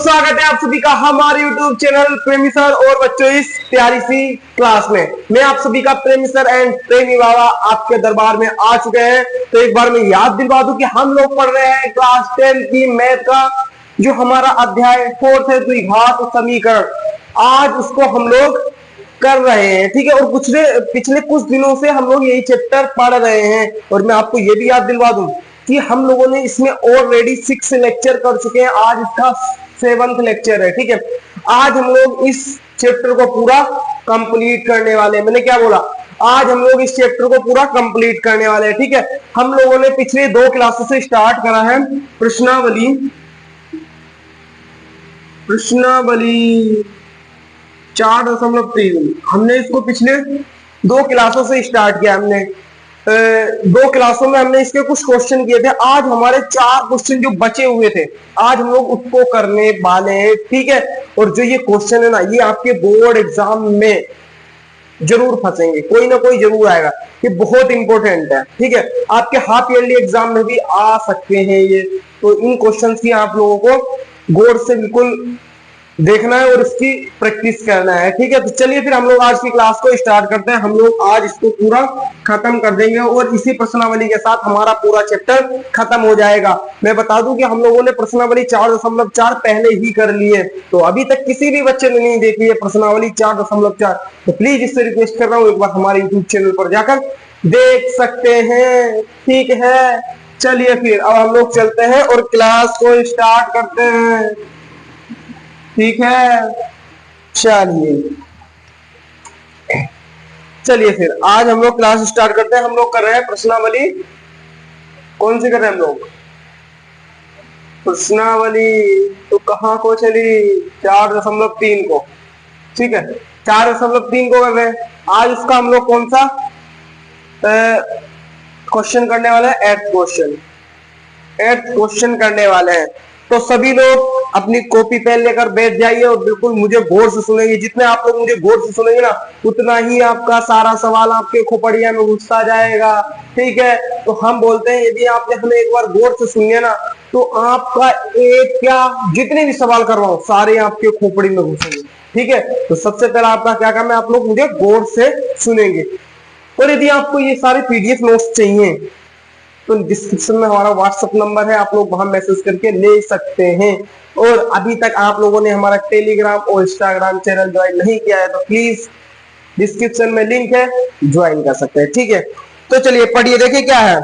स्वागत है आप सभी का हमारे YouTube चैनल प्रेमी सर और बच्चों इस प्यारी सी क्लास में। मैं आप सभी का प्रेमी सर एंड प्रेमी बाबा आपके दरबार में आ चुके हैं। तो एक बार मैं याद दिलवा दूं कि हम लोग पढ़ रहे हैं क्लास 10 की मैथ का जो हमारा अध्याय 4 है द्विघात समीकरण। आज उसको हम लोग कर रहे हैं, ठीक है। और पिछले कुछ दिनों से हम लोग यही चैप्टर पढ़ रहे हैं। और मैं आपको ये भी याद दिलवा दूं कि हम लोगों ने इसमें ऑलरेडी 6 लेक्चर कर चुके हैं। आज इसका 7th लेक्चर है, ठीक है। आज हम लोग इस चैप्टर को पूरा कंप्लीट करने वाले हैं। मैंने क्या बोला, आज हम लोग इस चैप्टर को पूरा कंप्लीट करने वाले हैं, ठीक है। हम लोगों ने पिछले 2 क्लासों से स्टार्ट करा है प्रश्नावली 4.3। हमने इसको पिछले 2 क्लासों से स्टार्ट किया। हमने 2 क्लासों में हमने इसके कुछ क्वेश्चन किए थे। आज हमारे 4 क्वेश्चन जो बचे हुए थे आज हम लोग उसको करने वाले हैं, ठीक है। और जो ये क्वेश्चन है ना, ये आपके बोर्ड एग्जाम में जरूर फंसेंगे, कोई ना कोई जरूर आएगा। ये बहुत इंपॉर्टेंट है, ठीक है। आपके हाफ ईयरली एग्जाम में भी आ सकते हैं ये। तो इन क्वेश्चन की आप लोगों को गौर से बिल्कुल देखना है और इसकी प्रैक्टिस करना है, ठीक है। तो चलिए फिर हम लोग आज की क्लास को स्टार्ट करते हैं। हम लोग आज इसको पूरा खत्म कर देंगे और इसी प्रश्नावली के साथ हमारा पूरा चैप्टर खत्म हो जाएगा। मैं बता दूं कि हम लोगों ने प्रश्नावली 4.4 पहले ही कर लिए। तो अभी तक किसी भी बच्चे ने नहीं देखी है प्रश्नावली 4.4। तो प्लीज इससे रिक्वेस्ट कर रहा हूं, एक बार हमारे यूट्यूब चैनल पर जाकर देख सकते हैं, ठीक है। चलिए फिर अब हम लोग चलते हैं और क्लास को स्टार्ट करते हैं, ठीक है। चलिए फिर आज हम लोग क्लास स्टार्ट करते हैं। हम लोग कर रहे हैं प्रश्नावली, कौन सी कर रहे हैं हम लोग? प्रश्नावली तो कहां को चली? 4.3 को, ठीक है। 4.3 को कर रहे हैं आज। इसका हम लोग कौन सा क्वेश्चन करने वाले हैं? 8th क्वेश्चन करने वाले हैं। तो सभी लोग अपनी कॉपी पेन लेकर बैठ जाइए और बिल्कुल मुझे गौर से सुनेंगे। जितने आप लोग मुझे गौर से सुनेंगे ना, उतना ही आपका सारा सवाल आपके खोपड़िया में घुसता जाएगा, ठीक है। तो हम बोलते हैं यदि आपने हमें एक बार गौर से सुन लिया ना, तो आपका एक क्या जितने भी सवाल करवाओ सारे आपके खोपड़ी में घुसेंगे, ठीक है। तो सबसे पहला आपका क्या काम है, आप लोग मुझे गौर से सुनेंगे। और यदि आपको ये सारे पीडीएफ नोट्स चाहिए तो डिस्क्रिप्शन में हमारा व्हाट्सएप नंबर है, आप लोग वहां मैसेज करके ले सकते हैं। और अभी तक आप लोगों ने हमारा टेलीग्राम और इंस्टाग्राम चैनल ज्वाइन नहीं किया है तो प्लीज डिस्क्रिप्शन में लिंक है, ज्वाइन कर सकते हैं, ठीक है। तो चलिए पढ़िए। देखिए क्या है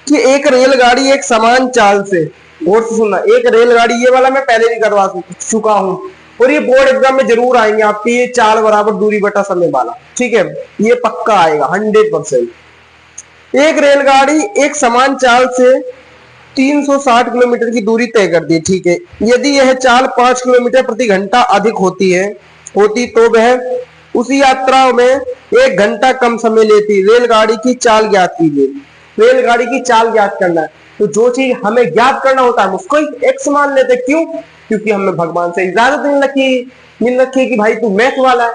कि एक रेलगाड़ी एक समान चाल से, गौर से सुनना, एक रेलगाड़ी, ये वाला मैं पहले भी करवा चुका हूं और ये बोर्ड एग्जाम में जरूर आएंगे आपकी, ये चाल बराबर दूरी बटा समय वाला, ठीक है। ये पक्का आएगा 100%। एक रेलगाड़ी एक समान चाल से 360 किलोमीटर की दूरी तय करती है, ठीक है। यदि यह चाल 5 किलोमीटर प्रति घंटा अधिक होती तो वह उसी यात्रा में 1 घंटा कम समय लेती। रेलगाड़ी की चाल ज्ञात कीजिए। रेलगाड़ी की चाल ज्ञात करना है तो जो चीज हमें ज्ञात करना होता है उसको एक्स मान लेते। क्यों? क्योंकि हमें भगवान से इजाजत मिल रखी है कि भाई तू मैथ वाला है।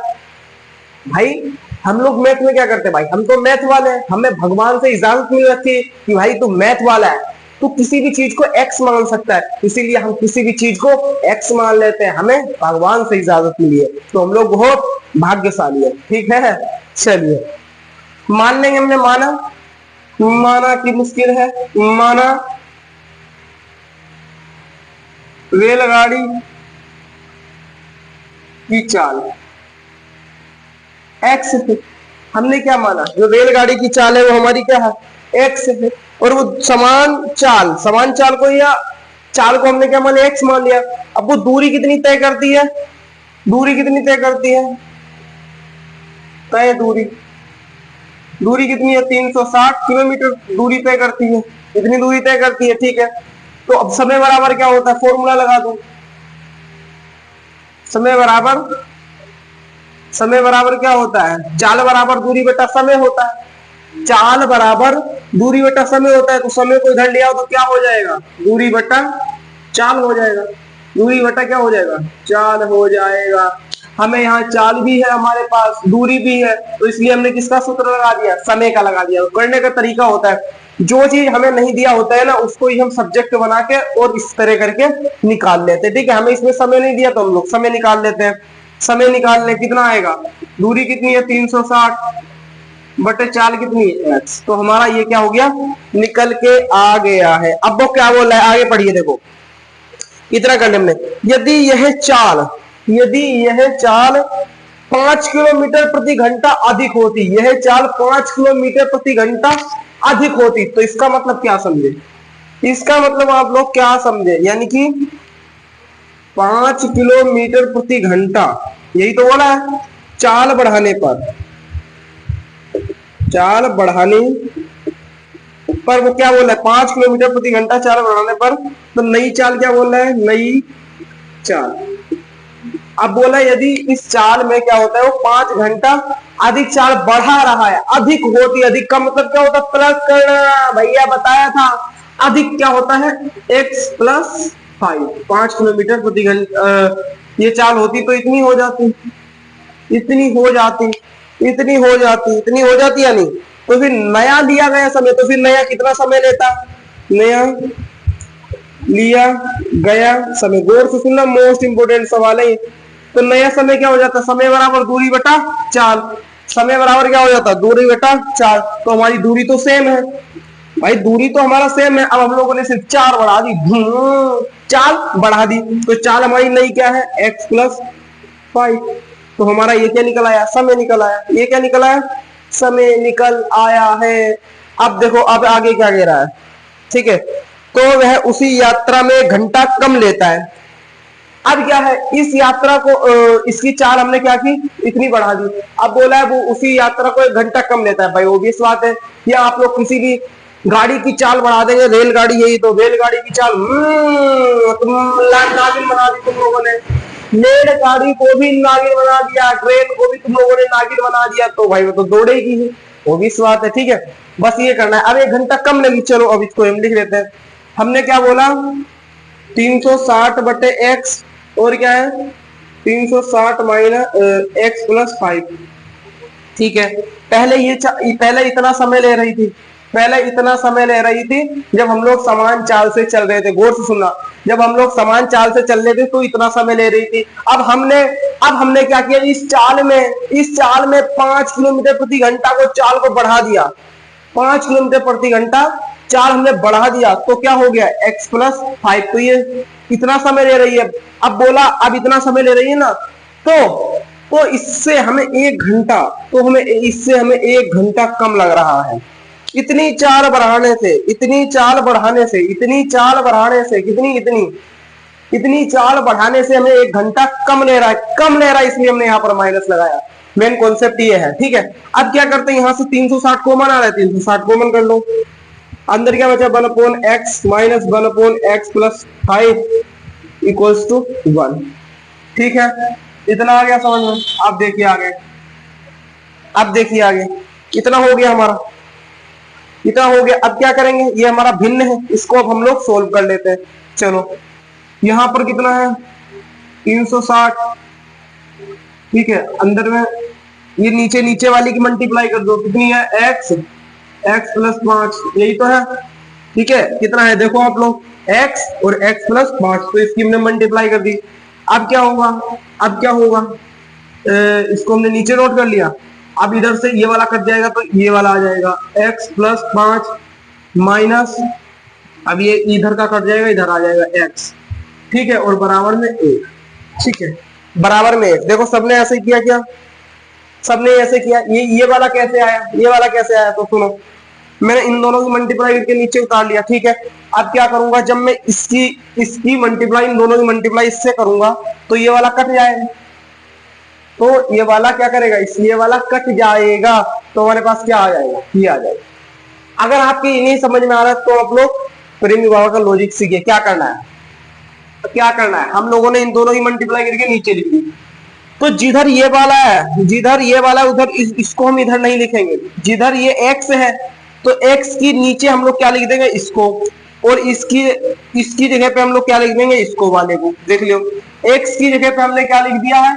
भाई हम लोग मैथ में क्या करते हैं भाई, हम तो मैथ वाले हैं, हमें भगवान से इजाजत मिल रखी है कि भाई तू मैथ वाला है, तू किसी भी चीज को एक्स मान सकता है। इसीलिए हम किसी भी चीज को एक्स मान लेते हैं, हमें भगवान से इजाजत मिली है। तो हम लोग बहुत भाग्यशाली है, ठीक है। चलिए मान लेंगे। हमने माना कि मुश्किल है, माना रेलगाड़ी की चाल एक्स है। हमने क्या माना, जो रेलगाड़ी की चाल है वो हमारी क्या है, एक्स है। और वो समान चाल को या चाल को हमने क्या मान लिया, एक्स मान लिया। अब वो दूरी कितनी तय करती है, तय दूरी कितनी है, 360 किलोमीटर दूरी तय करती है, इतनी दूरी तय करती है, ठीक है। तो अब समय बराबर क्या होता है, फॉर्मूला लगा दो। समय बराबर क्या होता है, चाल बराबर दूरी बटा समय होता है। चाल बराबर दूरी बटा समय होता है। तो समय को इधर ले आओ तो क्या हो जाएगा, दूरी बटा चाल हो जाएगा। दूरी बटा क्या हो जाएगा, चाल हो जाएगा। हमें यहाँ चाल भी है, हमारे पास दूरी भी है, तो इसलिए हमने किसका सूत्र लगा दिया, समय का लगा दिया। करने का तरीका होता है, जो चीज हमें नहीं दिया होता है ना उसको ही हम सब्जेक्ट बना के और इस तरह करके निकाल लेते हैं। ठीक है, हमें इसमें समय नहीं दिया तो हम लोग समय निकाल लेते हैं। समय निकालने कितना आएगा, दूरी कितनी है 360 बटे चाल कितनी है x, तो हमारा ये क्या हो गया, निकल के आ गया है। अब वो क्या बोल रहा है, आगे पढ़िए देखो, इतना करने में, यदि यह चाल 5 किलोमीटर प्रति घंटा अधिक होती, यह चाल 5 किलोमीटर प्रति घंटा अधिक होती, तो इसका मतलब क्या समझे, इसका मतलब आप लोग क्या समझे, यानी कि 5 किलोमीटर प्रति घंटा, यही तो बोला है, चाल बढ़ाने पर वो क्या बोल रहा है, 5 किलोमीटर प्रति घंटा चाल बढ़ाने पर, तो नई चाल क्या बोल रहा है, नई चाल। अब बोला यदि इस चाल में क्या होता है, वो 5 घंटा अधिक चाल बढ़ा रहा है, अधिक होती, अधिक का मतलब क्या होता है, प्लस करना, भैया बताया था, अधिक क्या होता है, x प्लस 5, 5 किलोमीटर प्रति घंटा ये चाल होती तो इतनी हो जाती, इतनी हो जाती या नहीं, तो फिर नया दिया गया समय, तो फिर नया कितना समय लेता, नया लिया गया समय, गौर से सुनना, मोस्ट इंपोर्टेंट सवाल है। तो नया समय क्या हो जाता है, समय बराबर दूरी बटा चाल, समय बराबर क्या हो जाता है, दूरी बटा चाल, तो हमारी दूरी तो सेम है भाई, दूरी तो हमारा सेम है। अब हम लोगों ने सिर्फ 4 बढ़ा दी, चाल बढ़ा दी, तो चाल हमारी नई क्या है, x प्लस 5, तो हमारा ये क्या निकल आया, समय निकल आया, ये क्या निकल आया, समय निकल आया है। अब देखो अब आगे क्या कह रहा है, ठीक है, तो वह उसी यात्रा में 1 घंटा कम लेता है। अब क्या है, इस यात्रा को इसकी चाल हमने क्या की, इतनी बढ़ा दी, अब बोला है वो उसी यात्रा को 1 घंटा कम लेता है, भाई ऑब्वियस बात है, या आप लोग किसी भी गाड़ी की चाल बढ़ा देंगे, रेलगाड़ी यही तो, रेलगाड़ी की चाल तुम नागिन बना दी तुम लोगों ने, रेलगाड़ी को भी नागिन बना दिया, ट्रेन को भी तुम लोगों ने नागिन बना दिया, तो भाई वो तो दौड़ेगी ही, ऑब्वियस बात है। ठीक है, बस ये करना है। अब 1 घंटा कम लगी, चलो अब इसको हम लिख लेते हैं, हमने क्या बोला, 360 बटे x, और क्या है 360 माइनस x प्लस 5, ठीक है। पहले इतना समय ले रही थी, जब हम लोग समान चाल से चल रहे थे, गौर से सुनना, जब हम लोग समान चाल से चल रहे थे तो इतना समय ले रही थी। अब हमने क्या किया, इस चाल में 5 किलोमीटर प्रति घंटा को चाल को बढ़ा दिया, 5 किलोमीटर प्रति घंटा चाल हमने बढ़ा दिया, तो क्या हो गया, x प्लस 5, तो ये इतना समय ले रही है। अब बोला अब इतना समय ले रही है ना, तो इससे हमें 1 घंटा, इससे हमें 1 घंटा कम लग रहा है। इतनी चाल बढ़ाने से इतनी चाल बढ़ाने से हमें 1 घंटा कम ले रहा है, इसलिए हमने यहाँ पर माइनस लगाया। मेन कॉन्सेप्ट ये है, ठीक है। अब क्या करते हैं, यहाँ से 360 कॉमन आ रहा है, 360 कॉमन कर लो, अंदर क्या बचा, 1/x minus 1/x plus 5 equals to 1, ठीक है। इतना आ गया समझ में। अब देखिए आगे इतना हो गया हमारा, इतना हो गया। अब क्या करेंगे, ये हमारा भिन्न है, इसको अब हम लोग सोल्व कर लेते हैं। चलो यहां पर कितना है 360, ठीक है, अंदर में ये नीचे वाली की मल्टीप्लाई कर दो, कितनी है x प्लस 5, यही तो है, ठीक है। कितना है देखो आप लोग, x और x प्लस 5, तो इसकी हमने मल्टीप्लाई कर दी। अब क्या होगा, इसको हमने नीचे नोट कर लिया। अब इधर से ये वाला कट जाएगा तो ये वाला आ जाएगा, x प्लस 5 माइनस, अब ये इधर का कट जाएगा, इधर आ जाएगा x, ठीक है, और बराबर में 1, ठीक है, बराबर में 1। देखो सबने ऐसे किया, क्या सबने ऐसे किया, ये वाला कैसे आया, तो सुनो, मैंने इन दोनों की मल्टीप्लाई करके नीचे उतार लिया, ठीक है। अब क्या करूंगा, जब मैं इसकी मल्टीप्लाई, इन दोनों की मल्टीप्लाई इससे करूंगा तो ये वाला कट जाएगा, तो ये वाला क्या करेगा, ये वाला कट जाएगा, तो हमारे पास क्या आ जाएगा, ये आ जाएगा। अगर आपके ये नहीं समझ में आ रहा है तो आप लोग प्रेम विभाग का लॉजिक सीखिए। क्या करना है, हम लोगों ने इन दोनों की मल्टीप्लाई करके नीचे लिख दी, तो जिधर ये वाला है उधर इसको हम इधर नहीं लिखेंगे, जिधर ये x है तो x की नीचे हम लोग क्या लिख देंगे, इसको, और इसकी जगह पे हम लोग क्या लिख देंगे, इसको वाले को। देख लो x की जगह पे हमने क्या लिख दिया है,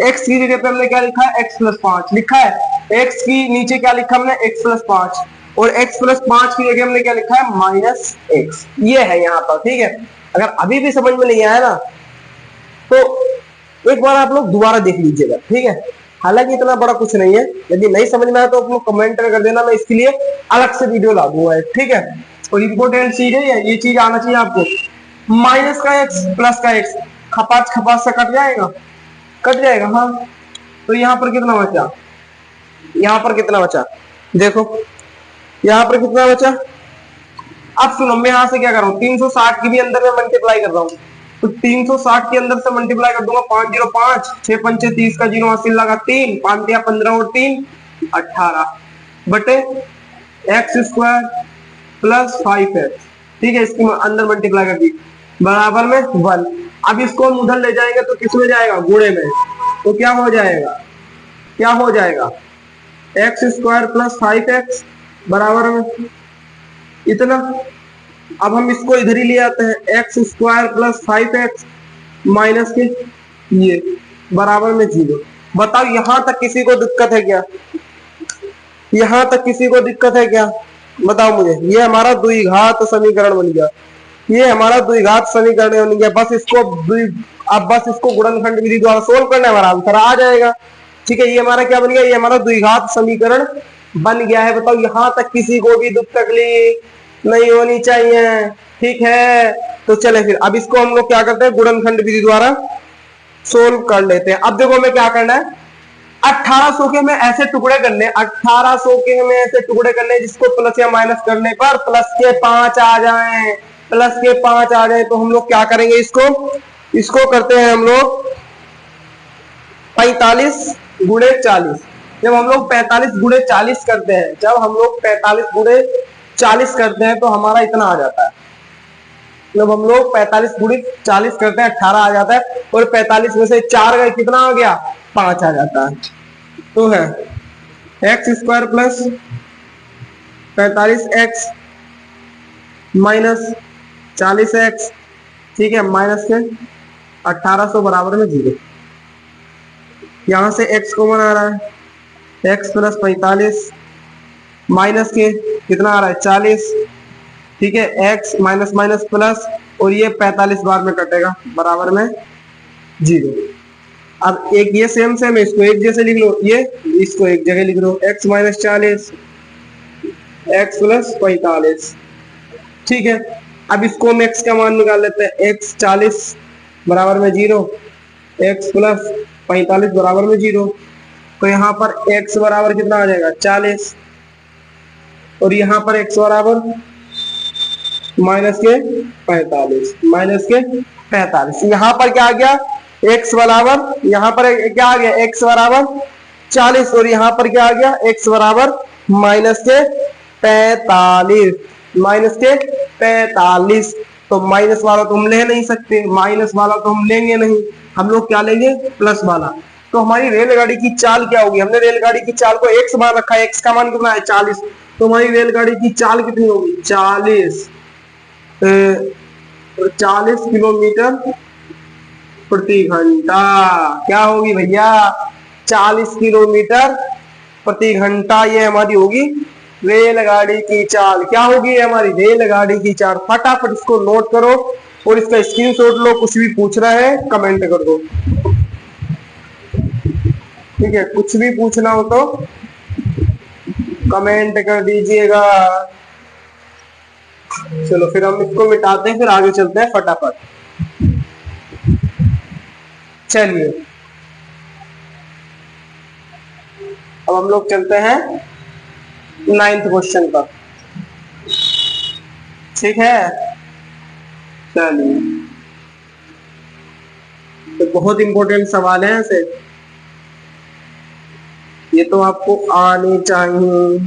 एक्स की जगह पे हमने क्या लिखा है, एक्स प्लस 5 लिखा है। एक्स की नीचे क्या लिखा हमने, एक्स प्लस 5, और एक्स प्लस 5 की जगह हमने क्या लिखा है, माइनस एक्स। ये है यहाँ पर, ठीक है। अगर अभी भी समझ में नहीं आया ना तो एक बार आप लोग दोबारा देख लीजिएगा, ठीक है। हालांकि इतना बड़ा कुछ नहीं है, यदि नहीं समझ में आया तो आप लोग कमेंट कर देना, मैं इसके लिए अलग से वीडियो ला दूंगा, ठीक है। और इंपॉर्टेंट चीज है ये चीज आना चाहिए आपको, माइनस का एक्स प्लस का एक्स खपाच खपाच से कट जाएगा, कट जाएगा, हाँ। तो यहाँ पर कितना बचा, यहाँ पर कितना बचा, देखो यहाँ पर कितना बचा। अब सुनो, मैं यहाँ से क्या कर रहा हूँ, 360 की भी अंदर में मल्टीप्लाई कर रहा हूँ, तो 360 के अंदर से मल्टीप्लाई कर दूंगा, 505 6 पंचे 30 का 0 हासिल लगा 3 5 या 15 और 3 18 बटे एक्स स्क्वायर प्लस 5x, ठीक है। इसकी अंदर मल्टीप्लाई कर दी बराबर में 1। अब इसको हम उधर ले जाएंगे तो किस में जाएगा, गुणे में, तो क्या हो जाएगा, क्या हो जाएगा, एक्स स्क्वायर प्लस 5x बराबर में इतना। अब हम इसको इधर ही ले आते हैं, x square plus 5x minus के ये बराबर में 0। बताओ यहां तक किसी को दिक्कत है क्या, यहां तक किसी को दिक्कत है क्या, बताओ मुझे। ये हमारा द्विघात समीकरण बन गया, ये हमारा द्विघात समीकरण बन गया। बस इसको अब बस इसको गुणनखंड विधि द्वारा सोल्व करना है, हमारा आंसर आ जाएगा, ठीक है। ये हमारा क्या बन गया, ये हमारा द्विघात समीकरण बन गया है। बताओ यहां तक किसी को भी दुख तकलीफ नहीं होनी चाहिए, ठीक है। तो चले फिर अब इसको हम लोग क्या करते हैं, गुणनखंड विधि द्वारा सोल्व कर लेते हैं। अब देखो हमें क्या करना है, 1800 के हमें ऐसे टुकड़े करने, 1800 के हमें ऐसे टुकड़े करने जिसको प्लस या माइनस करने पर प्लस के 5 आ जाए, प्लस के 5 आ जाए। तो हम लोग क्या करेंगे, इसको करते हैं हम लोग 45 गुणे 40। जब हम लोग 45 गुणे 40 करते हैं, जब हम लोग 45 गुणे 40 करते हैं तो हमारा इतना आ जाता है। जब हम लोग 45 गुणे 40 करते हैं 18 आ जाता है, और 45 में से 4 गए कितना आ गया, 5 आ जाता है। तो है x square plus 45x minus 40x, ठीक है, माइनस के 1800 बराबर में 0। यहां से x कॉमन आ रहा है, x प्लस 45 माइनस के कितना आ रहा है 40, ठीक है, x माइनस माइनस प्लस, और ये 45 बार में कटेगा बराबर में 0। अब एक ये सेम सेम है, इसको एक जैसे लिख लो, ये इसको एक जगह लिख लो, x माइनस 40 x प्लस 45, ठीक है। अब इसको हम x का मान निकाल लेते हैं, x 40 बराबर में 0, x प्लस 45 बराबर में 0। तो यहाँ पर x बराबर कितना आ जाएगा 40, और यहाँ पर x बराबर माइनस के 45, माइनस के 45। यहाँ पर क्या आ गया, x बराबर, यहाँ पर क्या आ गया, x बराबर 40, और यहाँ पर क्या आ गया, x बराबर माइनस के 45, माइनस के 45। तो माइनस वाला तो हम ले नहीं सकते, माइनस वाला तो हम लेंगे नहीं, हम लोग क्या लेंगे, प्लस वाला। तो हमारी रेलगाड़ी की चाल क्या होगी, हमने रेलगाड़ी की चाल को x मान रखा है, x का मान कितना है 40, तो हमारी रेलगाड़ी की चाल कितनी होगी 40 किलोमीटर प्रति घंटा। क्या होगी भैया, 40 किलोमीटर प्रति घंटा, ये हमारी होगी रेलगाड़ी की चाल। क्या होगी हमारी रेलगाड़ी की चाल। फटाफट इसको नोट करो और इसका स्क्रीनशॉट लो, कुछ भी पूछना है कमेंट कर दो, ठीक है। कुछ भी पूछना हो तो कमेंट कर दीजिएगा। चलो फिर हम इसको मिटाते हैं, फिर आगे चलते हैं फटाफट। चलिए अब हम लोग चलते हैं 9th क्वेश्चन पर, ठीक है। चलिए तो बहुत इंपॉर्टेंट सवाल है ऐसे, ये तो आपको आने चाहिए,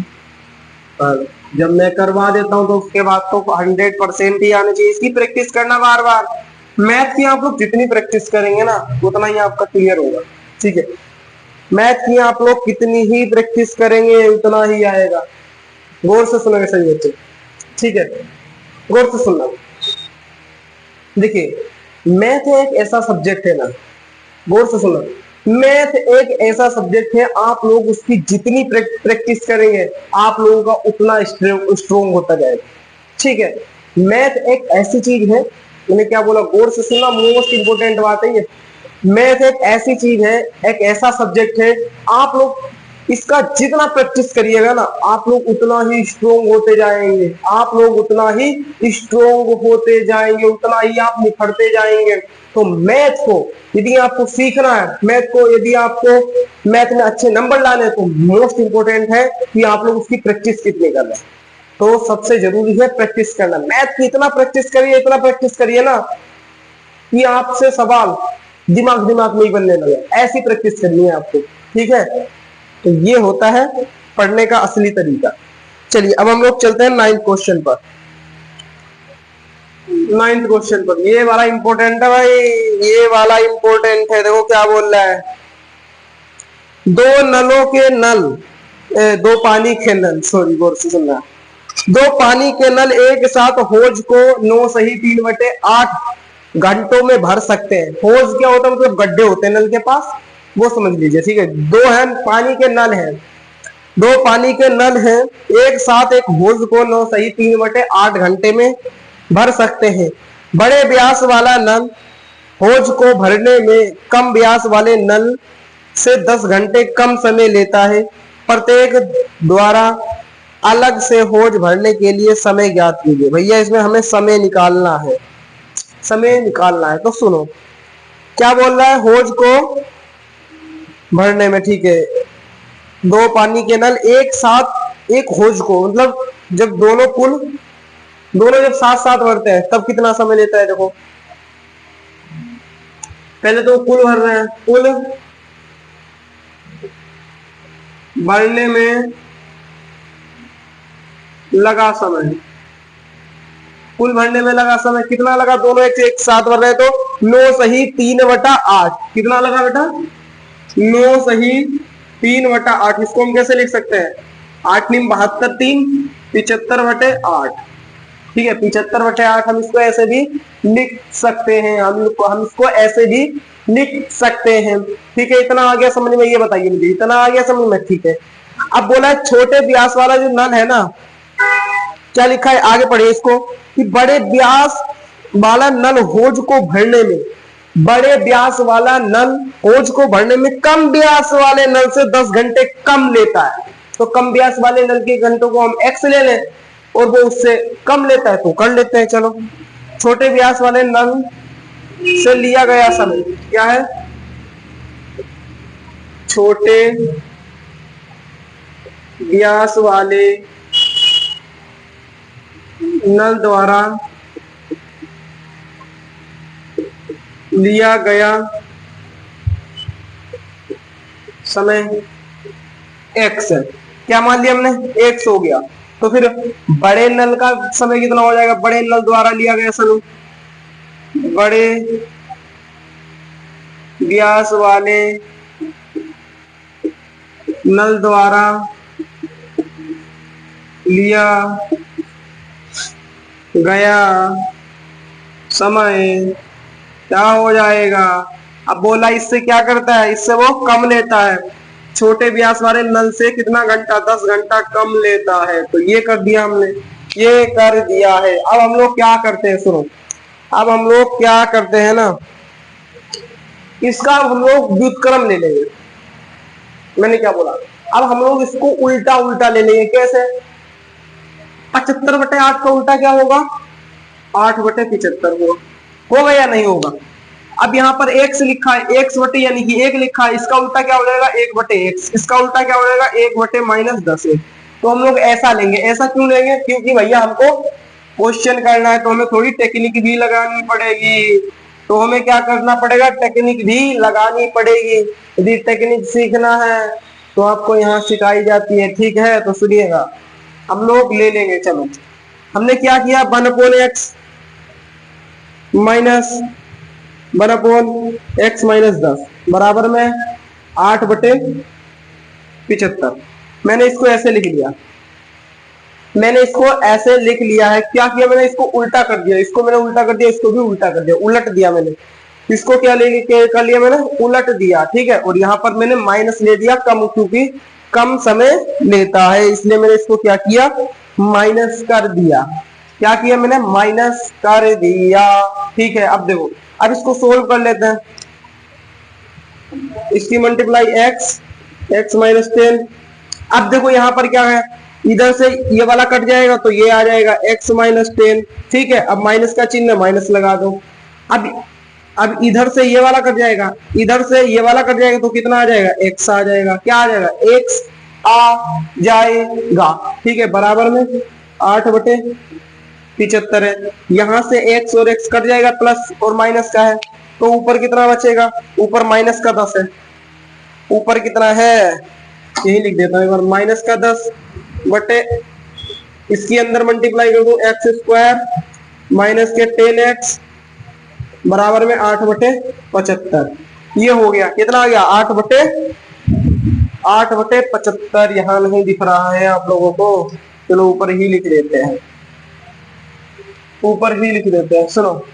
पर जब मैं करवा देता हूं तो उसके बाद तो 100% ही आने चाहिए। इसकी प्रैक्टिस करना बार बार। मैथ की आप लोग जितनी प्रैक्टिस करेंगे ना उतना ही आपका क्लियर होगा, ठीक है। मैथ की आप लोग कितनी ही प्रैक्टिस करेंगे उतना ही आएगा। गौर से सुनेंगे सही बच्चे, ठीक है, गौर से सुनना। देखिए मैथ एक ऐसा सब्जेक्ट है ना, गौर से सुनना, मैथ एक ऐसा सब्जेक्ट है, आप लोग उसकी जितनी प्रैक्टिस करेंगे आप लोगों का उतना स्ट्रोंग होता जाएगा। ठीक है, मैथ एक ऐसी चीज है, मैंने क्या बोला, गौर से सुनना, मोस्ट इंपोर्टेंट बात है ये। मैथ एक ऐसी चीज है, एक ऐसा सब्जेक्ट है, आप लोग इसका जितना प्रैक्टिस करिएगा ना आप लोग उतना ही स्ट्रोंग होते जाएंगे, आप लोग उतना ही स्ट्रोंग होते जाएंगे, उतना ही आप निखरते जाएंगे। तो मैथ को यदि आपको सीखना है, मैथ को यदि आपको मैथ में अच्छे नंबर लाने हैं, तो मोस्ट इंपोर्टेंट है कि आप लोग उसकी प्रैक्टिस कितनी कर रहे हैं। तो सबसे जरूरी है प्रैक्टिस करना। मैथ की इतना प्रैक्टिस करिए, इतना प्रैक्टिस करिए ना कि आपसे सवाल दिमाग दिमाग में ही बनने लगे, ऐसी प्रैक्टिस करनी है आपको। ठीक है, तो ये होता है पढ़ने का असली तरीका। चलिए अब हम लोग चलते हैं 9th क्वेश्चन पर। 9th क्वेश्चन पर ये वाला इंपॉर्टेंट है भाई, ये वाला इंपॉर्टेंट है। देखो क्या बोल रहा है, दो नलों के नल, दो पानी के नल, सॉरी गौर से सुनना, दो पानी के नल एक साथ हौज को 9 सही 3/8 घंटों में भर सकते हैं। हौज क्या होता है, मतलब गड्ढे होते हैं नल के पास, वो समझ लीजिए। ठीक है, दो है पानी के नल हैं, दो पानी के नल हैं, एक साथ एक हौज को 9 सही 3/8 घंटे में भर सकते हैं। बड़े व्यास वाला नल हौज को भरने में कम व्यास वाले नल से 10 घंटे कम समय लेता है। प्रत्येक द्वारा अलग से हौज भरने के लिए समय ज्ञात कीजिए। भैया इसमें हमें समय निकालना है, समय निकालना है। तो सुनो क्या बोल रहा है, हौज को भरने में, ठीक है, दो पानी के नल एक साथ एक हौज को, मतलब जब दोनों जब साथ साथ भरते हैं तब कितना समय लेता है। देखो पहले तो कुल भर रहे हैं, कुल भरने में लगा समय, कुल भरने में लगा समय कितना लगा, दोनों एक साथ भर रहे हैं तो 9 सही 3/8। कितना लगा बेटा, 9 सही 3/8। इसको हम कैसे लिख सकते हैं, 8 × 72 3 75/8। ठीक है, 75/8 हम इसको ऐसे भी लिख सकते हैं, हम इसको ऐसे भी लिख सकते हैं। ठीक है, इतना आ गया समझ में, ये बताइए मुझे, इतना आ गया समझ में। ठीक है, अब बोला है छोटे व्यास वाला जो नल है ना, क्या लिखा है, आगे पढ़िए इसको, कि बड़े व्यास वाला नल हौज को भरने में, बड़े व्यास वाला नल हौज को भरने में कम व्यास वाले नल से 10 घंटे कम लेता है। तो कम व्यास वाले नल के घंटों को हम x ले लें और वो उससे कम लेता है तो कर लेते हैं। चलो, छोटे व्यास वाले नल से लिया गया समय क्या है, छोटे व्यास वाले नल द्वारा लिया गया समय x है। क्या मान लिया हमने, x हो गया। तो फिर बड़े नल का समय कितना हो जाएगा, बड़े नल द्वारा लिया गया समय, बड़े व्यास वाले नल द्वारा लिया गया समय क्या हो जाएगा। अब बोला इससे क्या करता है, इससे वो कम लेता है, छोटे व्यास वाले नल से कितना घंटा, 10 घंटा कम लेता है। तो ये कर दिया हमने, ये कर दिया है। अब हम लोग क्या करते हैं, सुनो, अब हम लोग क्या करते हैं ना, इसका हम लोग व्युत्क्रम ले लेंगे। मैंने क्या बोला, अब हम लोग इसको उल्टा उल्टा ले लेंगे। कैसे, 75/8 का उल्टा क्या होगा, 8/75 होगा या नहीं होगा। अब यहाँ पर x लिखा है, x बटे यानी कि 1 लिखा है, इसका उल्टा क्या हो जाएगा 1/x, इसका उल्टा क्या हो जाएगा 1/-10। तो हम लोग ऐसा लेंगे। ऐसा क्यों लेंगे, क्योंकि भैया हमको क्वेश्चन करना है तो हमें थोड़ी टेक्निक भी लगानी पड़ेगी। तो हमें क्या करना पड़ेगा, टेक्निक भी लगानी पड़ेगी। यदि टेक्निक सीखना है तो आपको यहाँ सिखाई जाती है। ठीक है, तो सुनिएगा, हम लोग ले लेंगे। चलो, हमने क्या किया, 1/x माइनस 1/x माइनस 10 बराबर में 8/75। मैंने इसको ऐसे लिख लिया, मैंने इसको ऐसे लिख लिया है। क्या किया मैंने, इसको उल्टा कर दिया, इसको मैंने उल्टा कर दिया, इसको भी उल्टा कर दिया, उलट दिया मैंने। इसको क्या कर लिया मैंने, उलट दिया, ठीक है। और यहाँ पर मैंने माइनस ले दिया कम, क्योंकि कम समय लेता है, इसलिए मैंने इसको क्या किया, माइनस कर दिया। क्या किया मैंने, माइनस कर दिया, ठीक है। अब देखो, अब इसको सोल्व कर लेते हैं। इसकी मल्टीप्लाई x माइनस 10। अब देखो यहाँ पर क्या है, इधर से ये वाला कट जाएगा तो ये आ जाएगा x माइनस 10, ठीक है। अब माइनस का चिन्ह, माइनस लगा दो। अब इधर से ये वाला कट जाएगा, इधर से ये वाला कट जाएगा तो कितना आ जाएगा, x आ जाएगा। क्या आ जाएगा, x आ जाएगा, ठीक है। बराबर में 8/75 है। यहां से x और x कट जाएगा, प्लस और माइनस का है, तो ऊपर कितना बचेगा, ऊपर माइनस का 10 है। ऊपर कितना है, यही लिख देता हूं एक बार, माइनस का 10 बटे इसकी अंदर मल्टीप्लाई कर दो, एक्स स्क्वायर माइनस के 10x बराबर में 8/75। ये हो गया, कितना आ गया, 8/75। यहां नहीं दिख रहा है आप लोगों को, चलो ऊपर ही लिख देते हैं, ऊपर ही लिख देते हैं। सुनो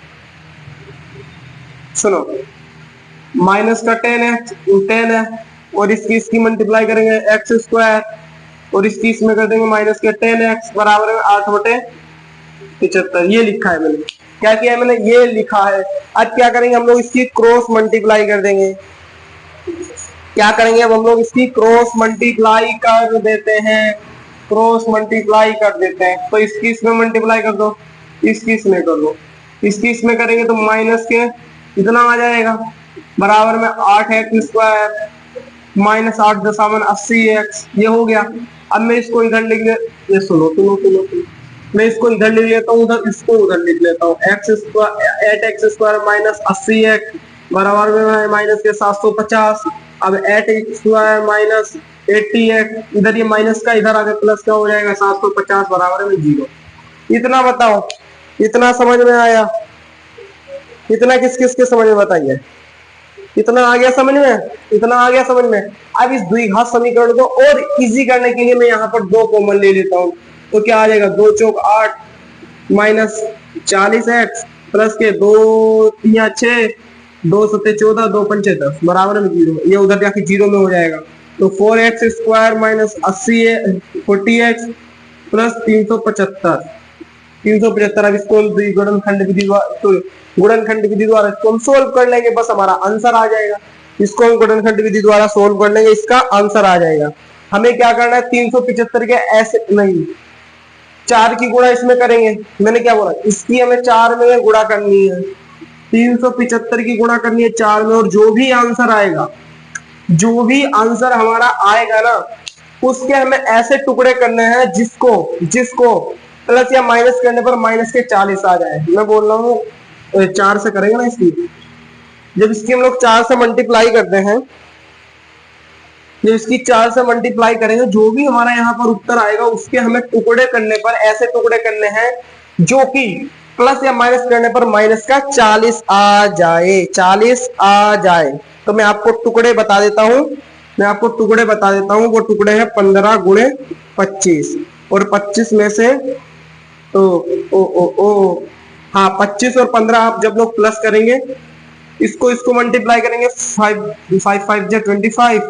सुनो, माइनस का 10x 10 है, और इसकी मल्टीप्लाई करेंगे एक्स स्क्वायर, और इसकी इसमें कर देंगे माइनस के 10x बराबर में 8/75। ये लिखा है मैंने, क्या किया है मैंने, ये लिखा है। अब क्या करेंगे हम लोग, इसकी क्रॉस मल्टीप्लाई कर देंगे। क्या करेंगे अब हम लोग, इसकी क्रॉस मल्टीप्लाई कर देते हैं, क्रॉस मल्टीप्लाई कर देते हैं। तो इसकी इसमें मल्टीप्लाई कर दो, इसकी इसमें कर दो, इसकी इसमें करेंगे तो माइनस के इतना आ जाएगा बराबर में 8x स्क्वायर माइनस 8×80x। ये हो गया। अब मैं इसको इधर लिख ले, ये सुनो सुनो सुनो सुनो, मैं इसको इधर लिख लेता हूँ, उधर इसको उधर लिख लेता हूँ। 8x स्क्वायर माइनस 80x बराबर में माइनस के 750। अब 8x स्क्वायर माइनस 80x, इधर ये माइनस का इधर आगे प्लस का हो जाएगा 750 बराबर में 0। इतना बताओ, इतना समझ में आया, इतना किस किस के समझ में बताइए, इतना आ गया समझ में, इतना आ गया समझ में। अब इस द्विघात समीकरण को और इजी करने के लिए मैं यहाँ पर 2 कॉमन ले लेता हूँ, तो क्या आ जाएगा, 2 चौक 8 माइनस 40x प्लस के 2 3 6 2 7 14 2 5 10 बराबर में 0। ये उधर जाके 0 में हो जाएगा, तो 4x square minus 40x plus 375। अब इसको गुणनखंड विधि द्वारा इसको हम सोल्व कर लेंगे, बस हमारा आंसर आ जाएगा। इसको हम गुणनखंड विधि द्वारा सोल्व कर लेंगे, इसका आंसर आ जाएगा। हमें क्या करना है, 375 के ऐसे नहीं, 4 की गुणा इसमें करेंगे। मैंने क्या बोला, इसकी हमें 4 में गुणा करनी है, 375 की गुणा करनी है 4 में, और जो भी आंसर आएगा, जो भी आंसर हमारा आएगा ना, उसके हमें ऐसे टुकड़े करने हैं जिसको प्लस या माइनस करने पर माइनस के 40 आ जाए। मैं बोल रहा हूँ 4 से करेंगे ना, इसकी जब इसकी हम लोग 4 से मल्टीप्लाई करते हैं, जब इसकी 4 से मल्टीप्लाई करेंगे, जो भी हमारा यहाँ पर उत्तर आएगा उसके हमें टुकड़े करने पर ऐसे टुकड़े करने हैं जो कि प्लस या माइनस करने पर माइनस का 40 आ जाए, 40 आ जाए। तो मैं आपको टुकड़े बता देता हूं, वो टुकड़े हैं 15 गुणे 25, और 25 में से हाँ 25 और 15 आप जब लोग प्लस करेंगे, इसको मल्टीप्लाई करेंगे, 5 5 25।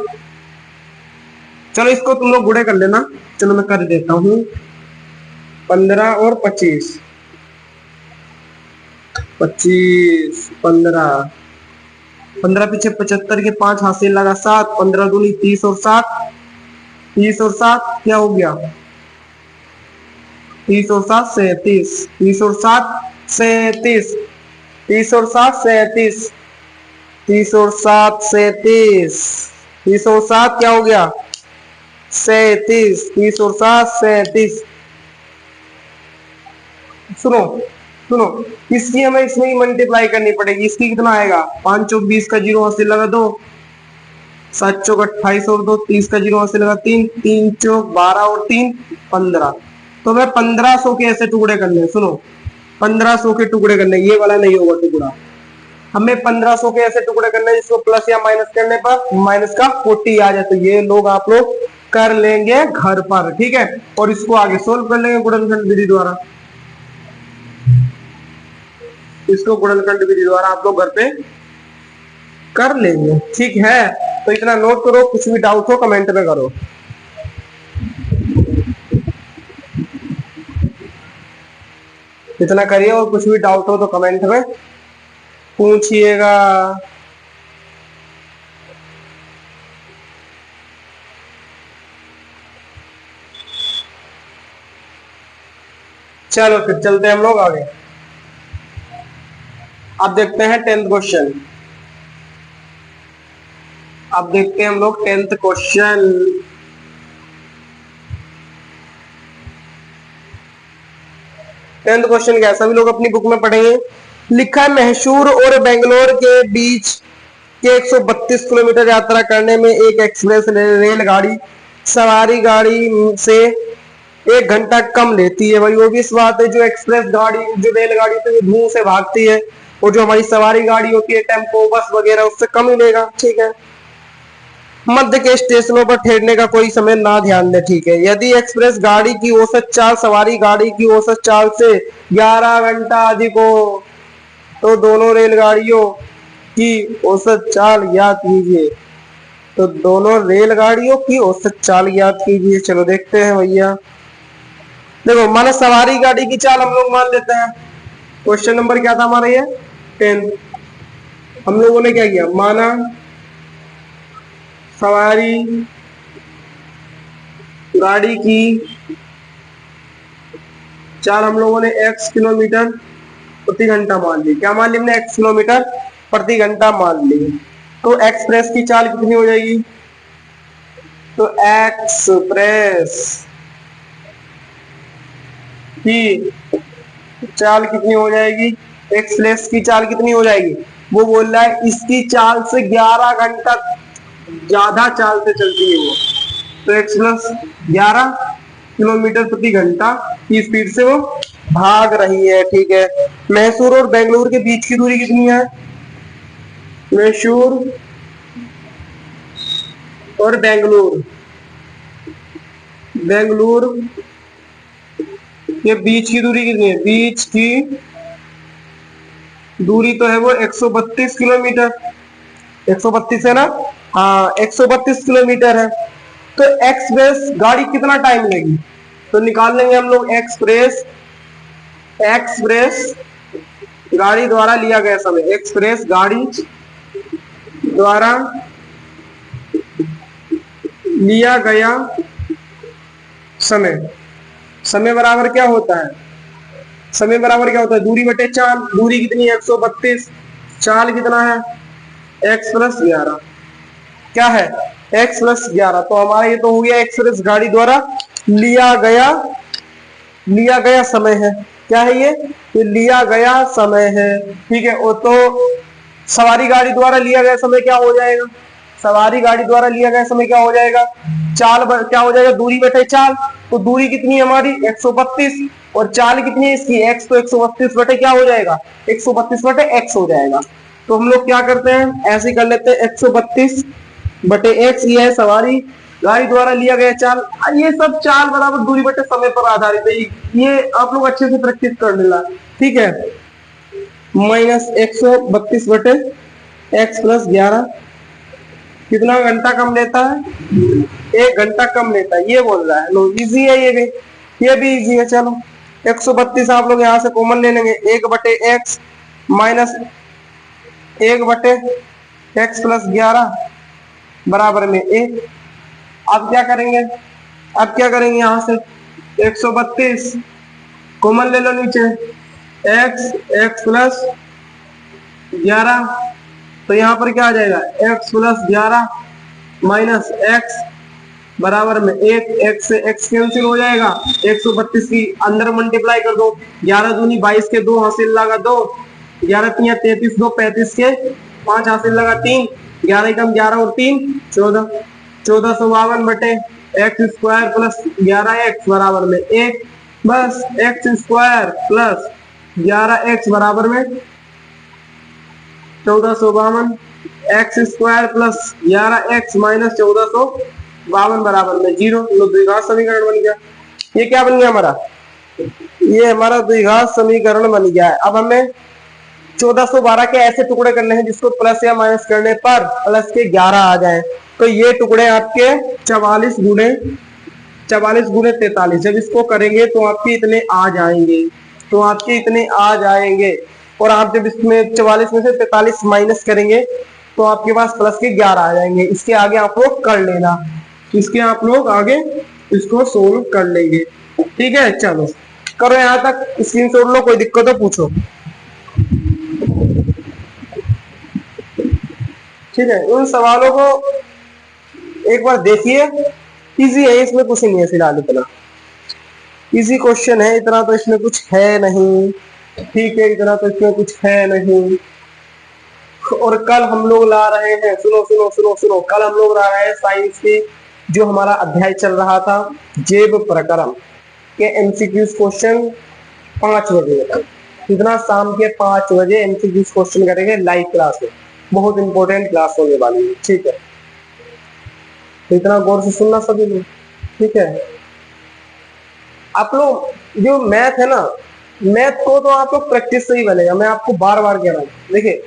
चलो इसको तुम लोग गुणे कर लेना, चलो मैं कर देता हूँ। 15 और 25, 15 पीछे 75 के 5 हासिल लगा 7, 15 दूनी 30 और 7 क्या हो गया, 30 और 7 37, 30 और 7 37, 30 और 7 37, 30 और 7 37, 30 और 7 क्या हो गया 37, 30 और 7 37। सुनो इसकी हमें इसमें ही मल्टीप्लाई करनी पड़ेगी। इसकी कितना आएगा, 5 चौक 20 का 0 हासिल लगा 2, 7 चौक 28 और 2 30 का 0 हासिल लगा 3, 3 चौक 12 और 3 15। तो हमें 1500 के ऐसे टुकड़े करने हैं। सुनो 1500 के टुकड़े करने, ये वाला नहीं होगा टुकड़ा, हमें 1500 के ऐसे टुकड़े करने हैं जिसको प्लस या माइनस करने पर माइनस का 40 आ जाए। तो ये लोग आप लोग कर लेंगे घर पर, ठीक है, और इसको आगे सोल्व कर लेंगे गुणनखंड विधि द्वारा। इसको गुणनखंड विधि द्वारा आप लोग घर पे कर लेंगे, ठीक है। तो इतना नोट करो, कुछ भी डाउट हो कमेंट में करो। इतना करिए, और कुछ भी डाउट हो तो कमेंट में पूछिएगा। चलो फिर चलते हैं हम लोग आगे। अब देखते हैं 10th क्वेश्चन। अब देखते हैं हम लोग 10th क्वेश्चन। 10th क्वेश्चन क्या है, सभी लोग अपनी बुक में पढ़ेंगे। लिखा है मैसूर और बेंगलोर के बीच के 132 किलोमीटर यात्रा करने में एक एक्सप्रेस रेलगाड़ी सवारी गाड़ी से 1 घंटा कम लेती है। भाई वो भी इस बात है, जो एक्सप्रेस गाड़ी, जो रेलगाड़ी तो धुआं से भागती है, और जो हमारी सवारी गाड़ी होती है टेम्पो बस वगैरह, उससे कम ही लेगा, ठीक है। मध्य के स्टेशनों पर ठहरने का कोई समय ना ध्यान दे, ठीक है। यदि एक्सप्रेस गाड़ी की औसत चाल सवारी गाड़ी की औसत चाल से 11 घंटा अधिक हो तो दोनों रेलगाड़ियों की औसत चाल ज्ञात कीजिए। तो दोनों रेलगाड़ियों की औसत चाल ज्ञात कीजिए। चलो देखते हैं भैया। देखो, माना सवारी गाड़ी की चाल हम लोग मान लेते हैं। क्वेश्चन नंबर क्या था हमारा, ये 10। हम लोगों ने क्या किया, माना सवारी गाड़ी की चाल हम लोगों ने x किलोमीटर प्रति घंटा मान ली। क्या मान ली हमने, x किलोमीटर प्रति घंटा मान ली। तो एक्सप्रेस की चाल कितनी हो जाएगी, तो एक्सप्रेस की चाल कितनी हो जाएगी, एक्सप्रेस की चाल कितनी हो जाएगी, वो बोल रहा है इसकी चाल से 11 घंटा ज्यादा चाल से चलती है वो। तो एक्सप्रेस 11 किलोमीटर प्रति घंटा की स्पीड से वो भाग रही है, ठीक है। मैसूर और बेंगलुरु के बीच की दूरी कितनी है, मैसूर और बेंगलुरु के बीच की दूरी कितनी है, बीच की दूरी तो है वो 132 किलोमीटर। 132 है ना, हाँ 132 किलोमीटर है। तो एक्सप्रेस गाड़ी कितना टाइम लेगी, तो निकाल लेंगे हम लोग एक्सप्रेस गाड़ी द्वारा लिया गया समय। एक्सप्रेस गाड़ी द्वारा लिया गया समय बराबर क्या होता है, समय बराबर क्या होता है, दूरी बटे चाल। दूरी कितनी है 132, चाल कितना है x प्लस 11, क्या है x प्लस 11। तो हमारा ये तो हो गया एक्सप्रेस गाड़ी द्वारा लिया गया समय है। क्या है ये लिया गया समय है, ठीक है। और तो सवारी गाड़ी द्वारा लिया गया समय क्या हो जाएगा, सवारी गाड़ी द्वारा लिया गया समय क्या हो जाएगा, चाल क्या हो जाएगा, दूरी बटे चाल। तो दूरी कितनी है हमारी 132, और चाल कितनी है इसकी x, तो 132 बटे क्या हो जाएगा, 132 बटे x हो जाएगा। तो हम लोग क्या करते हैं, ऐसे कर लेते हैं 132 बटे x, ये है सवारी गाड़ी द्वारा लिया गया चाल। ये सब चाल बराबर दूरी बटे समय पर आधारित है, ये आप लोग अच्छे से प्रैक्टिस कर लेना, ठीक है। माइनस 132 बटे x प्लस 11 कितना घंटा कम लेता है, 1 घंटा कम लेता है, ये बोल रहा है। लो इजी है, ये भी इजी है। चलो 132 आप लोग यहाँ से कॉमन ले लेंगे, 1 बटे एक्स माइनस 1 बटे एक्स प्लस 11 बराबर में 1। अब क्या करेंगे, यहाँ से 132 कॉमन ले लो नीचे, एक्स प्लस 11, तो यहाँ पर क्या आ जाएगा x प्लस 11 माइनस एक्स बराबर में 1, x से x कैंसिल हो जाएगा, 132 की अंदर मल्टीप्लाई कर दो, 11 दूनी 22 के 2 हासिल लगा 2, 11 3 33, 2 35 के 5 हासिल लगा 3, 11 कम 11 और 3 14, 1452 बटे एक्स स्क्वायर प्लस 11x बराबर में 1। बस एक्स स्क्वायर प्लस 11x बराबर में 1452, x square plus 11x minus 1452 बराबर में 0। द्विघात समीकरण बन गया। ये क्या बन गया हमारा, ये हमारा द्विघात समीकरण बन गया है। अब हमें 1412 के ऐसे टुकड़े करने हैं जिसको प्लस या माइनस करने पर प्लस के 11 आ जाए। तो ये टुकड़े आपके 44 गुणे 43, जब इसको करेंगे तो आपके इतने आ जाएंगे, तो आपके इतने आ जाएंगे। और आप जब इसमें 44 में से 43 माइनस करेंगे तो आपके पास प्लस के 11 आ जाएंगे। इसके आगे आप लोग कर लेना, इसके आप लोग आगे इसको सोल्व कर लेंगे। ठीक है, चलो करो यहां तक, स्क्रीनशॉट लो, कोई दिक्कत हो पूछो। ठीक है, उन सवालों को एक बार देखिए, इजी है, इसमें कुछ नहीं है फिलहाल, इतना इजी क्वेश्चन है, इतना तो इसमें कुछ है नहीं। ठीक है, इतना तो इसमें कुछ है नहीं। और कल हम लोग ला रहे हैं, सुनो सुनो सुनो सुनो, कल हम लोग ला रहे हैं साइंस की जो हमारा अध्याय चल रहा था जैव प्रक्रम के एमसीक्यूज क्वेश्चन 5 बजे तक। कितना? शाम के 5 बजे एमसीक्यूज क्वेश्चन करेंगे लाइव क्लास में, बहुत इंपॉर्टेंट क्लास होने वाली है। ठीक है, तो इतना गौर से सुनना सभी लोग। ठीक है, आप लोग जो मैथ है ना, मैथ को तो आप लोग प्रैक्टिस से ही बनेगा, मैं आपको बार बार कह रहा हूँ। देखिए,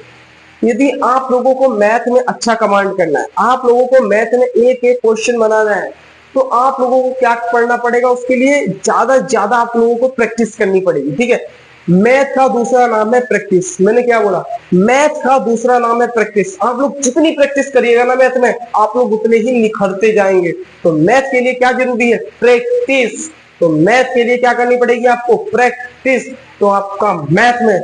यदि आप लोगों को मैथ में अच्छा कमांड करना है, आप लोगों को मैथ में एक एक क्वेश्चन बनाना है, तो आप लोगों को क्या पढ़ना पड़ेगा? उसके लिए ज्यादा ज्यादा आप लोगों को प्रैक्टिस करनी पड़ेगी। ठीक है, मैथ का दूसरा नाम है प्रैक्टिस। मैंने क्या बोला? मैथ का दूसरा नाम है प्रैक्टिस। आप लोग जितनी प्रैक्टिस करिएगा ना मैथ में, आप लोग उतने ही निखरते जाएंगे। तो मैथ के लिए क्या जरूरी है? प्रैक्टिस। तो मैथ के लिए क्या करनी पड़ेगी आपको? प्रैक्टिस। तो आपका मैथ में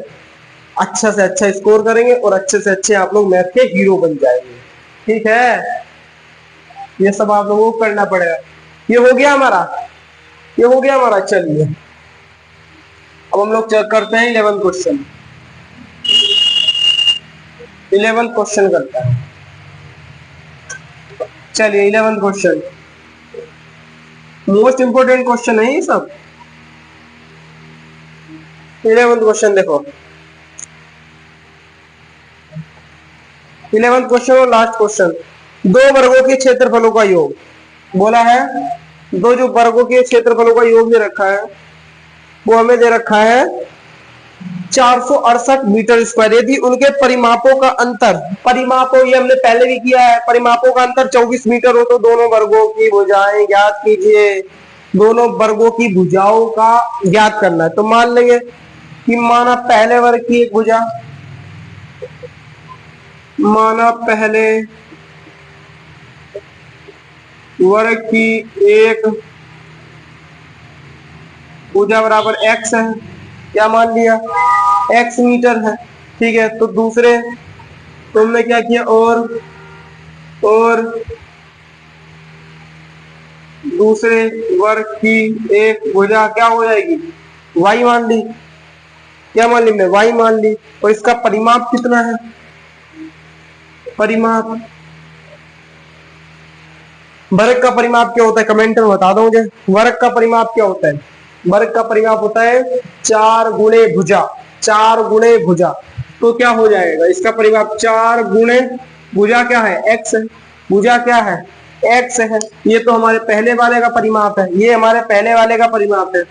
अच्छा से अच्छा स्कोर करेंगे और अच्छे से अच्छे आप लोग मैथ के हीरो बन जाएंगे। ठीक है, ये सब आप लोगों को करना पड़ेगा। ये हो गया हमारा, ये हो गया हमारा। चलिए अब हम लोग चेक करते हैं 11 क्वेश्चन। 11 क्वेश्चन करता है। चलिए 11 क्वेश्चन मोस्ट इंपोर्टेंट क्वेश्चन है ये सब। 11 क्वेश्चन देखो, 11 क्वेश्चन और लास्ट क्वेश्चन। दो वर्गों के क्षेत्रफलों का योग बोला है। दो जो वर्गों के क्षेत्रफलों का योग दे रखा है वो हमें दे रखा है 468 मीटर स्क्वायर। यदि उनके परिमापों का अंतर, परिमापों ये हमने पहले भी किया है, परिमापों का अंतर 24 मीटर हो तो दोनों वर्गों की भुजाएं ज्ञात कीजिए। दोनों वर्गों की भुजाओं का ज्ञात करना है। तो मान लेंगे कि माना पहले वर्ग की एक भुजा, माना पहले वर्ग की एक भुजा बराबर x है। क्या मान लिया? x मीटर है। ठीक है, तो दूसरे तुमने क्या किया? और दूसरे वर्ग की एक भुजा क्या हो जाएगी? y मान ली। क्या मान ली? मैं y मान ली। और इसका परिमाप कितना है? परिमाप, वर्ग का परिमाप क्या होता है? कमेंट में बता दो मुझे। वर्ग का परिमाप क्या होता है? वर्ग का परिमाप होता है 4 गुणे भुजा। 4 गुणे भुजा, तो क्या हो जाएगा इसका परिमाप? 4 गुणे भुजा क्या है? x है। भुजा क्या है? x है। ये तो हमारे पहले वाले का परिमाप है, ये हमारे पहले वाले का परिमाप है,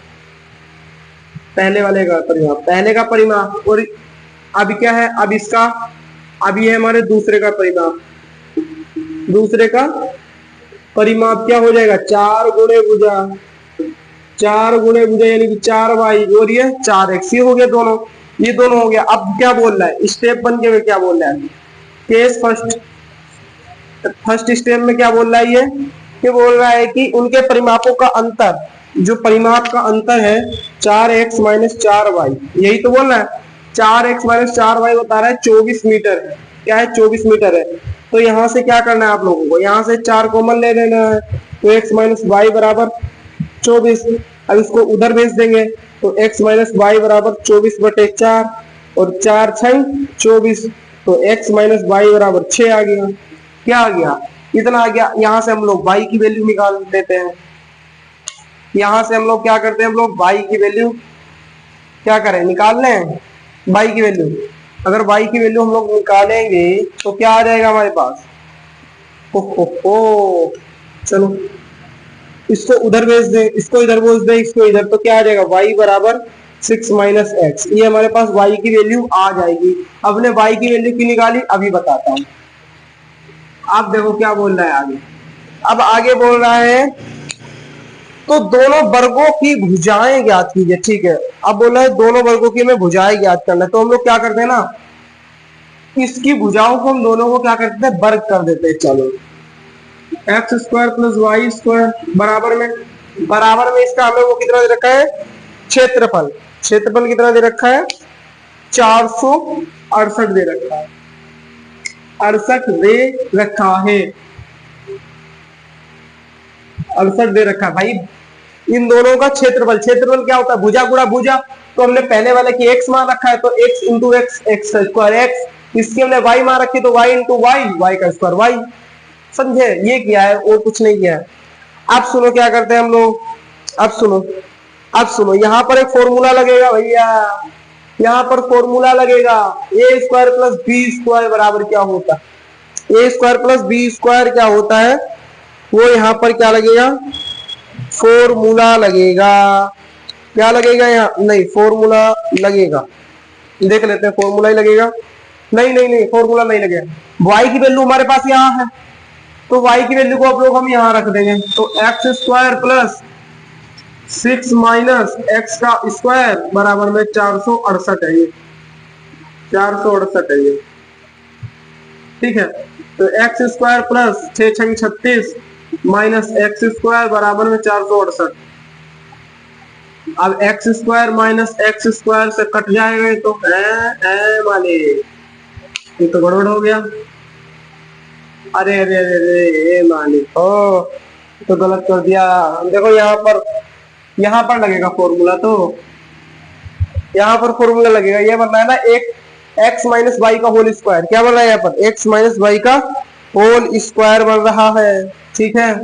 पहले वाले का परिमाप, पहले का परिमाप। और अब क्या है? अब इसका, अब ये हमारे दूसरे का परिमाप। दूसरे का परिमाप क्या हो जाएगा? 4 गुणे भुजा, 4 गुणे भुजा यानी कि 4y और ये 4x। ये हो गया दोनों, ये दोनों हो गया। अब क्या बोल रहा है? स्टेप 1 के में क्या बोल रहा है? केस फर्स्ट स्टेप में क्या बोल रहा है? ये बोल रहा है कि उनके परिमापों का अंतर, जो परिमाप का अंतर है 4x माइनस 4y, यही तो बोल रहा है। 4x माइनस 4y बता रहा है 24 मीटर है। क्या है? 24 मीटर है। तो यहां से क्या करना है आप लोगों को? यहां से 4 कॉमन ले लेना है, तो x माइनस वाई बराबर 24। अब इसको उधर भेज देंगे तो x माइनस वाई बराबर 24/4 और 4 6 24, तो x माइनस वाई बराबर 6 आ गया। क्या आ गया? इतना आ गया। यहां से हम लोग y की वैल्यू निकाल देते हैं। यहां से हम लोग क्या करते हैं? हम लोग y की वैल्यू क्या करें? निकाल लें y की वैल्यू। अगर y की वैल्यू हम लोग निकालेंगे तो क्या आ जाएगा हमारे पास? हो चलो इसको उधर भेज दें, इसको इधर भेज दें, इसको इधर, तो क्या आ जाएगा? y बराबर 6 माइनस एक्स, ये हमारे पास y की वैल्यू आ जाएगी। अब ने y की वैल्यू की निकाली, अभी बताता हूं। आप देखो क्या बोल रहा है आगे। अब आगे बोल रहा है तो दोनों वर्गों की भुजाएं ज्ञात कीजिए। ठीक है, अब बोला है दोनों वर्गों की हमें भुजाएं ज्ञात करना है, तो हम लोग क्या करते हैं ना, इसकी भुजाओं को हम दोनों को क्या करते हैं, वर्ग कर देते हैं। चलो, x square plus y square बराबर में इसका हमें वो कितना दे रखा है, क्षेत्रफल। क्षेत्रफल कितना दे रखा है, 468 दे रखा है, 68 दे रखा है, 68 दे रखा है भाई। इन दोनों का क्षेत्रफल, क्षेत्रफल क्या होता है, भुजा गुणा भुजा। तो हमने पहले वाले की x मान रखा है, तो x into x, x square x. इसकी हमने y मान रखी, तो y इंटू वाई, वाई का स्क्वायर वाई। समझे, ये किया है और कुछ नहीं किया है। अब सुनो क्या करते हैं हम लोग, अब सुनो यहां पर एक फॉर्मूला लगेगा भैया, यहां पर फॉर्मूला लगेगा, ए स्क्वायर प्लस बी स्क्वायर बराबर क्या होता है, ए स्क्वायर प्लस बी स्क्वायर क्या होता है, वो यहां पर क्या लगेगा, फॉर्मूला लगेगा। क्या लगेगा यहाँ, नहीं फॉर्मूला लगेगा, देख लेते हैं, फॉर्मूला ही लगेगा। नहीं नहीं नहीं, फॉर्मूला नहीं लगेगा। y की वैल्यू हमारे पास यहाँ है, तो y की वैल्यू को आप लोग हम यहाँ रख देंगे, तो x square plus 6 minus x का स्क्वायर बराबर में 468 है, ये 468 है ये। ठीक है, तो x square plus 6 6 36 minus x square बराबर में 468। अब x square minus x square से कट जाएगा, तो माने ये तो गड़बड़ हो गया। अरे अरे अरे अरे मालिक, ओ तो गलत कर दिया। देखो यहाँ पर लगेगा फॉर्मूला, तो यहाँ पर फॉर्मूला लगेगा, ये बन रहा है ना, एक एक्स माइनस वाई का होल स्क्वायर। क्या बन रहा है यहाँ पर, एक्स माइनस वाई का होल स्क्वायर बन रहा है। ठीक है,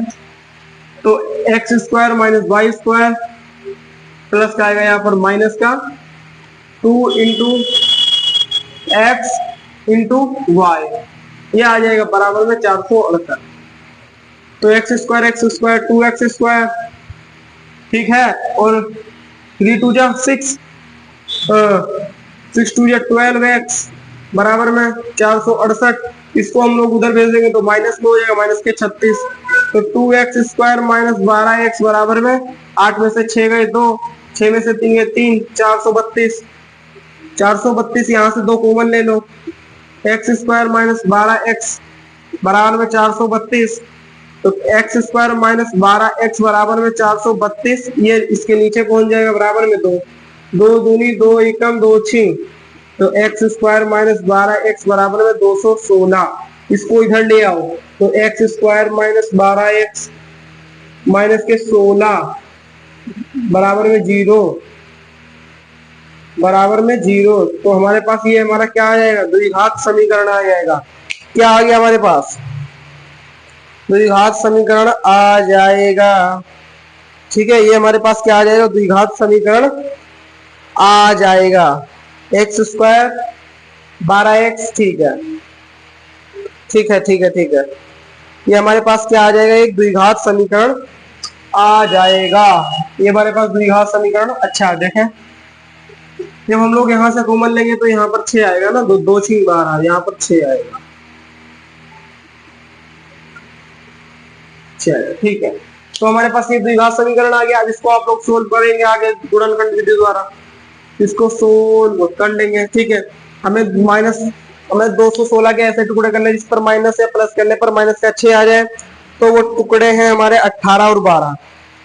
तो x square minus y square plus का आएगा यहाँ पर माइनस का 2 इंटू एक्स इंटू वाई, ये आ जाएगा बराबर में 468। तो एक्स स्क्वायर 2 एक्स स्क्वायर, ठीक है, और 3 2 जा 6, 6 2 जा 12 एक्स बराबर में 468। इसको हम लोग उधर भेज देंगे तो माइनस में हो जाएगा, माइनस के 36। तो 2 एक्स स्क्वायर माइनस 12 एक्स बराबर में 8 में से 6 गए 2, 6 में से 3 गए 3, 432। 432 यहाँ से 2 कॉमन ले लो, एक्स स्क्वायर माइनस 12 एक्स बराबर में 432। तो एक्स स्क्वायर माइनस 12 एक्स बराबर में 432, ये इसके नीचे पहुंच जाएगा बराबर में 2, 2 दूनी 2 एकम 2 6। तो एक्स स्क्वायर माइनस 12 एक्स बराबर में 216। इसको इधर ले आओ, तो x square minus 12 x minus के 16 बराबर में 0, बराबर में 0। तो हमारे पास ये हमारा क्या आ जाएगा, द्विघात समीकरण आ जाएगा। क्या आ गया हमारे पास, द्विघात समीकरण आ जाएगा। ठीक है, ये हमारे पास क्या आ जाएगा, द्विघात समीकरण आ जाएगा। एक्स स्क्वायर 12 एक्स, ठीक है ठीक है ठीक है ठीक है, ये हमारे पास क्या आ जाएगा, एक द्विघात समीकरण आ जाएगा। ये हमारे पास द्विघात समीकरण। अच्छा देखें, जब हम लोग यहाँ से कॉमन लेंगे तो यहाँ पर 6 आएगा ना, 2 2 6 12, यहाँ पर 6 आएगा, 6। ठीक है, तो हमारे पास ये द्विघात समीकरण आ गया। अब इसको आप लोग सोल्व करेंगे आगे गुणनखंड विधि द्वारा, इसको सोल्व कर लेंगे। ठीक है, हमें 216 के ऐसे टुकड़े करने जिस पर माइनस या प्लस करने पर माइनस का 6 आ जाए, तो वो टुकड़े हैं हमारे 18 और 12।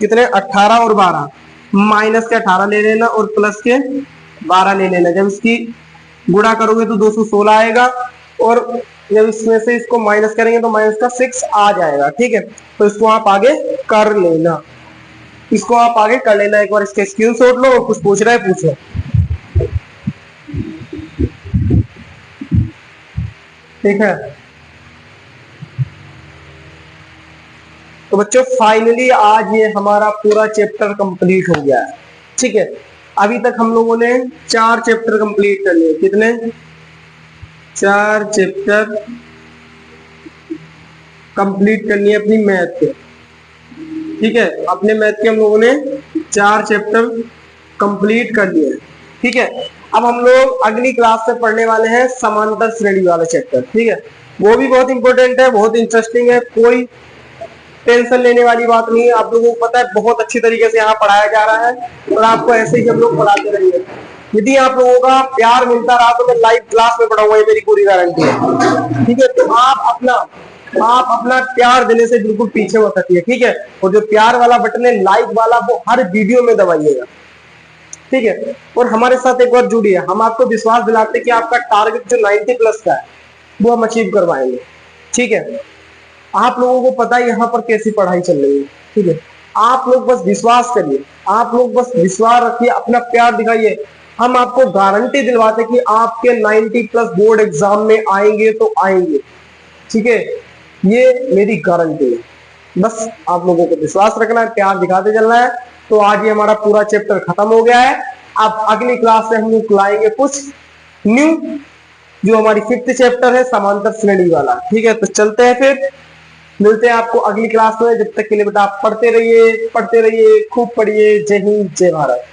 कितने, 18 और 12। माइनस के 18 ले लेना और प्लस के 12 ले लेना। जब इसकी गुणा करोगे तो 216 आएगा, और जब इसमें से इसको माइनस करेंगे तो माइनस का 6 आ जाएगा। ठीक है, तो इसको आप आगे कर लेना, इसको आप आगे कर लेना। एक बार इसके स्क्रीनशॉट लो, कुछ पूछ रहा है पूछो। ठीक है, तो बच्चों फाइनली आज ये हमारा पूरा चैप्टर कंप्लीट हो गया है। ठीक है, अभी तक हम लोगों ने 4 चैप्टर कंप्लीट कर लिए। कितने, 4 चैप्टर कंप्लीट करनी है अपनी मैथ के। ठीक है, अपने मैथ के हम लोगों ने 4 चैप्टर कंप्लीट कर लिया है। ठीक है, अब हम लोग अगली क्लास से पढ़ने वाले हैं समांतर श्रेणी वाला चैप्टर। ठीक है, वो भी बहुत इंपॉर्टेंट है, बहुत इंटरेस्टिंग है, कोई टेंशन लेने वाली बात नहीं है। आप लोगों को पता है बहुत अच्छी तरीके से यहाँ पढ़ाया जा रहा है और आपको ऐसे ही हम लोग पढ़ाते रहेंगे। यदि आप लोगों का प्यार मिलता रहा तो मैं लाइव क्लास में पढ़ाऊंगा, ये मेरी पूरी गारंटी है। ठीक है, तो आप अपना प्यार देने से बिल्कुल पीछे मत हटिए। ठीक है, और जो प्यार वाला बटन है लाइक वाला, वो हर वीडियो में दबाइएगा। ठीक है, और हमारे साथ एक बार जुड़िए, हम आपको विश्वास दिलाते हैं कि आपका टारगेट जो 90 प्लस का है वो हम अचीव करवाएंगे। ठीक है, आप लोगों को पता है यहाँ पर कैसी पढ़ाई चल रही है। ठीक है, आप लोग बस विश्वास करिए, आप लोग बस विश्वास रखिए, अपना प्यार दिखाइए। हम आपको गारंटी दिलवाते कि आपके 90 प्लस बोर्ड एग्जाम में आएंगे तो आएंगे। ठीक है, ये मेरी गारंटी है। बस आप लोगों को विश्वास रखना है, प्यार दिखाते चलना है। तो आज ये हमारा पूरा चैप्टर खत्म हो गया है। अब अगली क्लास से हम लोग लाएंगे कुछ न्यू, जो हमारी 5th चैप्टर है समांतर श्रेणी वाला। ठीक है, तो चलते हैं, फिर मिलते हैं आपको अगली क्लास में। जब तक के लिए बेटा आप पढ़ते रहिए, खूब पढ़िए। जय हिंद, जय भारत।